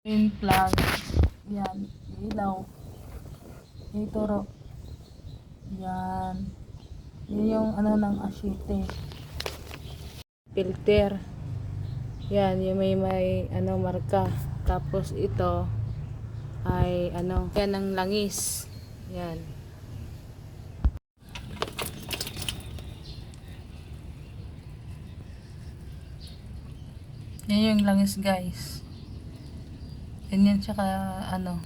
Yung plug. Yan. Ilaw. Ituro. Yan. Yan yung ano ng asyete. Filter. Yan. Yung may ano marka. Tapos ito ay ano. Yan ang langis. Yan. Yan yung langis guys. Ganyan siya ka ano.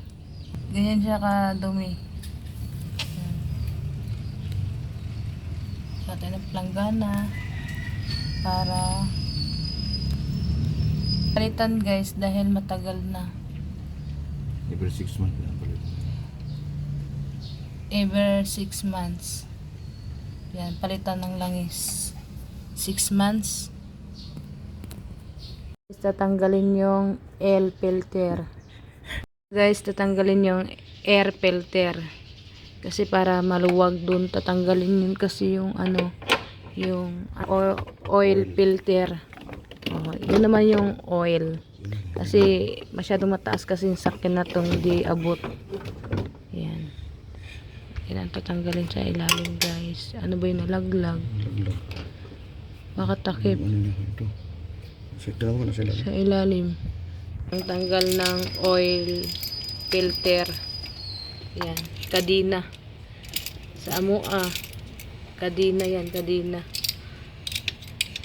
Ganyan siya ka dumi. Yan. Natin ang planggana para palitan guys dahil matagal na. Every 6 months na palit. Every 6 months. Yan, palitan ng langis. 6 months. Tatanggalin yung air filter. Guys, tatanggalin yung air filter. Kasi para maluwag dun, tatanggalin yun kasi yung ano, yung oil filter. Oh, yun naman yung oil. Kasi masyadong mataas kasi yung sakyan na tong di abot. Yan. Yan ang tatanggalin sa ilalim guys. Ano ba yung nalaglag? Baka takip. Ano na ito? Sa ilalim. Ang tanggal ng oil filter. Yan. Kadina. Sa amua. Kadina yan. Kadina.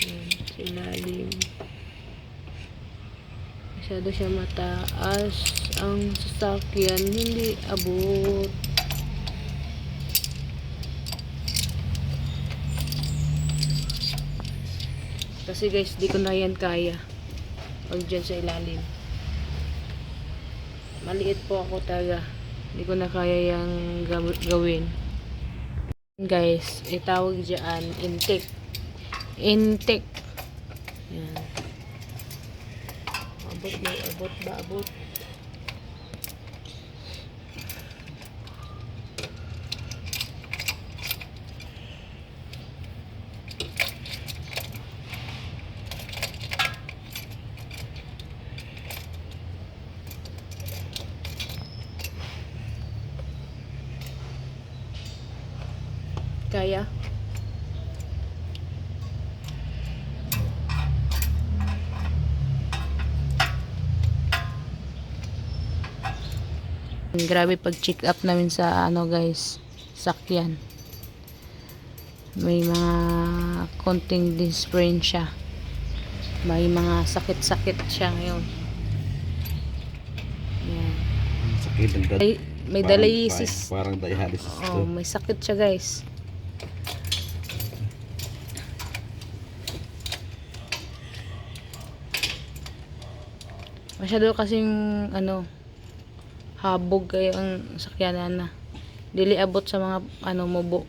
Yan. Sa ilalim. Masyado siya mataas. Ang sasakyan hindi abot. Kasi guys, di ko na yan kaya. Pag dyan sa ilalim. Maliit po ako talaga. Di ko na kaya yung gawin. Guys, itawag dyan, intake. Intake. Yan. Abot ba? Abot ba? Abot. Kaya. Grabe pag check up namin sa ano guys, sakyan. May mga konting diferensya. May mga sakit-sakit siya ngayon. Yan. Sakit ng May dialysis. Parang dialysis Oh, may sakit siya guys. Masyado kasing ano, habog kayo ang sakyanan na. Dili abot sa mga ano mubo.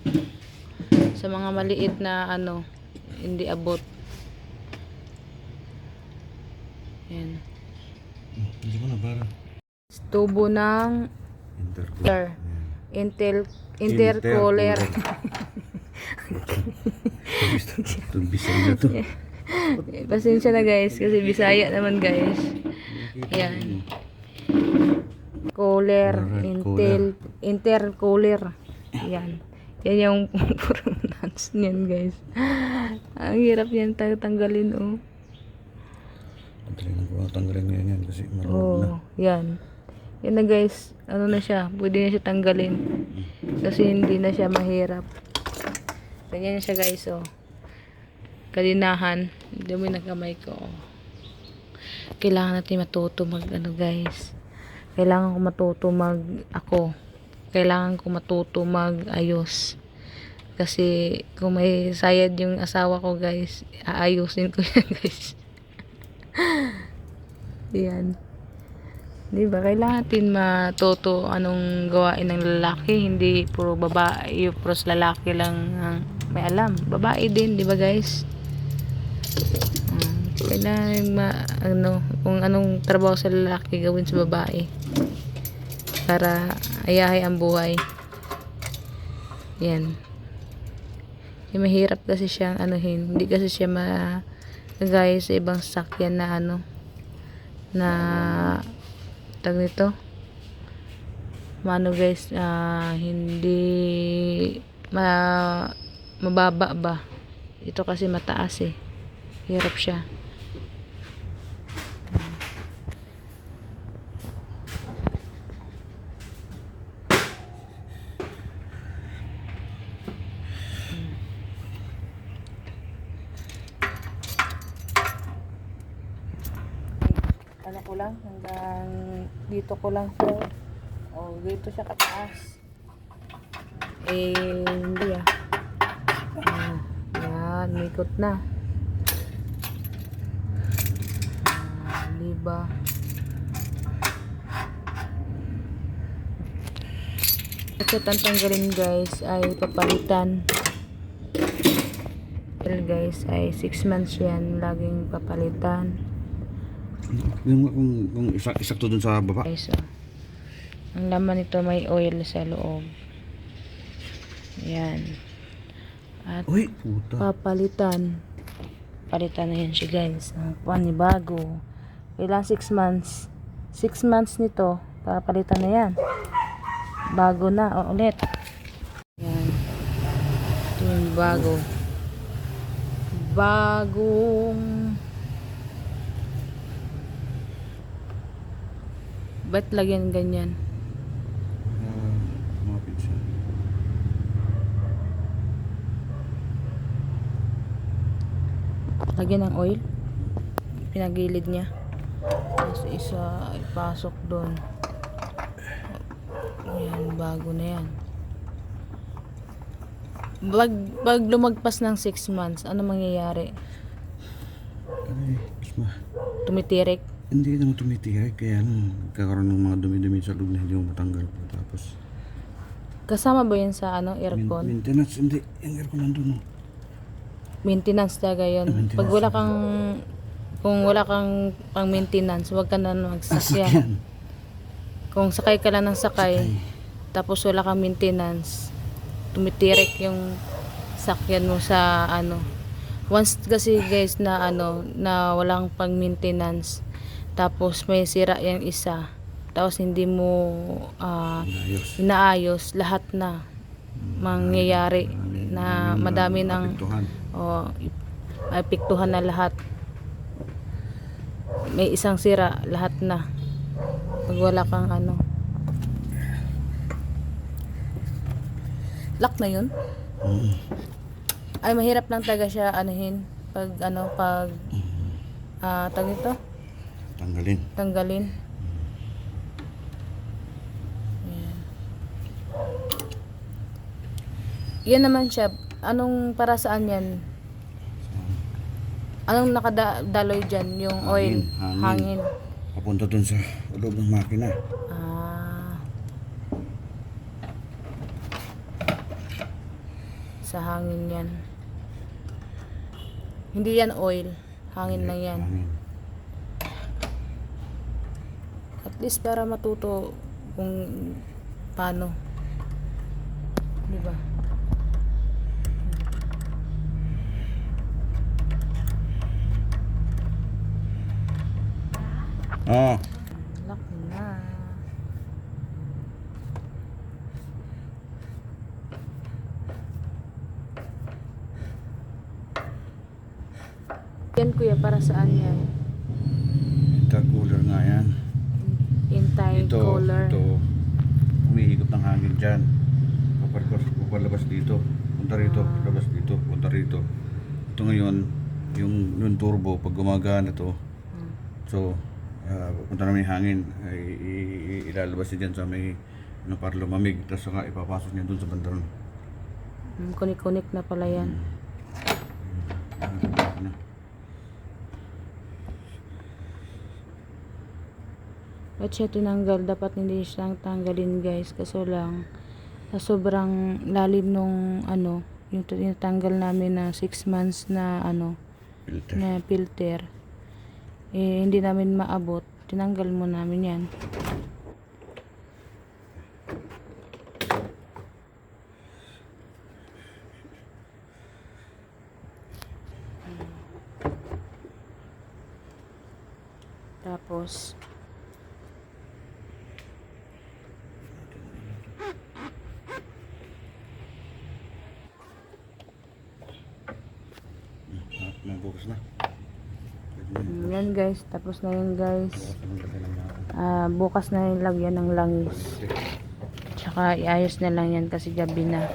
Sa mga maliit na ano, hindi abot. Yan. Hindi mo na para. Tubo ng intercooler. Bisaya na to. Pasensya na guys kasi Bisaya naman guys. Yan. Cooler, intercooler. Yan. Yan yung pronunciation niyan guys. Ang hirap yan tanggalin oh. Tanggalin ngayon yan kasi maluwag Oh, na. yan. Yan na guys. Ano na siya? Pwede na siya tanggalin. Kasi hindi na siya mahirap. Ganyan na siya guys oh. Kalinahan. Dumi na kamay ko oh. Kailangan natin matuto mag ano guys. Kailangan ko matuto mag ako. Kailangan ko matuto mag ayos. Kasi kung may sayad yung asawa ko guys, aayusin ko yan guys. Yan. Diba? Kailangan natin matuto anong gawain ng lalaki. Hindi puro babae. Puro lalaki lang ang may alam. Babae din. Diba guys? Kailangan kung anong trabaho sa lalaki gawin sa babae. Para ayahay ang buhay. Yan. Yung mahirap kasi siyang anuhin. Hindi kasi siya gaya sa ibang sakyan na ano na tag nito, guys, hindi mababa ba. Ito kasi mataas eh. Hirap siya. Ano ko lang, hanggang dito ko lang siya. O, dito siya kataas. Hindi yan, mikot na. Diba? At sa tanggalin guys ay papalitan. Guys ay 6 months yan, laging papalitan. Kung isakto dun sa baba. Guys, ang laman nito may oil sa loob. Yan. At Uy, puta. papalitan. Palitan na yan siya guys. Ang panibago. Kailang 6 months. 6 months nito. Papalitan na yan. Bago na. O, ulit. Yan. Ito yung bago. Bagong. Ba't lagyan ganyan? Kumapit siya. Lagyan ng oil. Pinagilid niya. Tapos isa ipasok doon. Ayan, bago na yan. Pag lumagpas ng 6 months, ano mangyayari? Ay, isma. Tumitirik? Hindi naman tumitirik. Kaya nagkakaroon ng mga dumi-dumi sa loob na hindi mo matanggal po. Tapos, Kasama ba yun sa aircon? maintenance. Hindi. Yung aircon nandun. No? Maintenance talaga yun. Maintenance. Pag wala kang, kung wala kang pang maintenance, huwag ka na magsasakyan. Sakyan. Kung sakay ka lang ng sakay, tapos wala kang maintenance, tumitirik yung sakyan mo sa Once kasi guys na na walang pang maintenance, tapos may sira yung isa, tapos hindi mo Ayos. inaayos, lahat na mangyayari na madami ng Apektuhan. apektuhan na lahat. May isang sira, lahat na. Pag wala kang lock na yun. Ay, mahirap lang talaga siya pag tag ito, Tanggalin. tanggalin. Ayan. Yan naman siya. Anong para saan yan? Anong nakadaloy dyan? Yung oil? Hangin. Papunta dun sa loob ng makina. Sa hangin yan. Hindi yan oil. Hangin lang yan. Hangin. At least para matuto kung paano. Diba? Oh. Lock na. Yan kuya, para saan yan? Intercooler nga yan. Anti-cooler. Ito. Umihigop ng hangin dyan. Papalabas dito. Punta rito. Labas dito. Punta rito. Ito ngayon, yung turbo, pag gumagana to, so, punta namin yung hangin, ay ilalabas niya dyan sa may para lumamig. Tapos saka ipapasok niya dun sa bandaron. Kunik-kunik na pala yan. At siya tinanggal, dapat hindi siyang tanggalin guys, kaso lang sa sobrang lalim nung yung tinatanggal namin na 6 months na Filter. na filter, hindi namin maabot, tinanggal mo namin yan. Tapos bukas na. Yan guys, tapos na yun guys. Bukas na lagyan ng mga Bukas na yung lagyan ng langis. Tsaka iayos na lang yan kasi gabi na.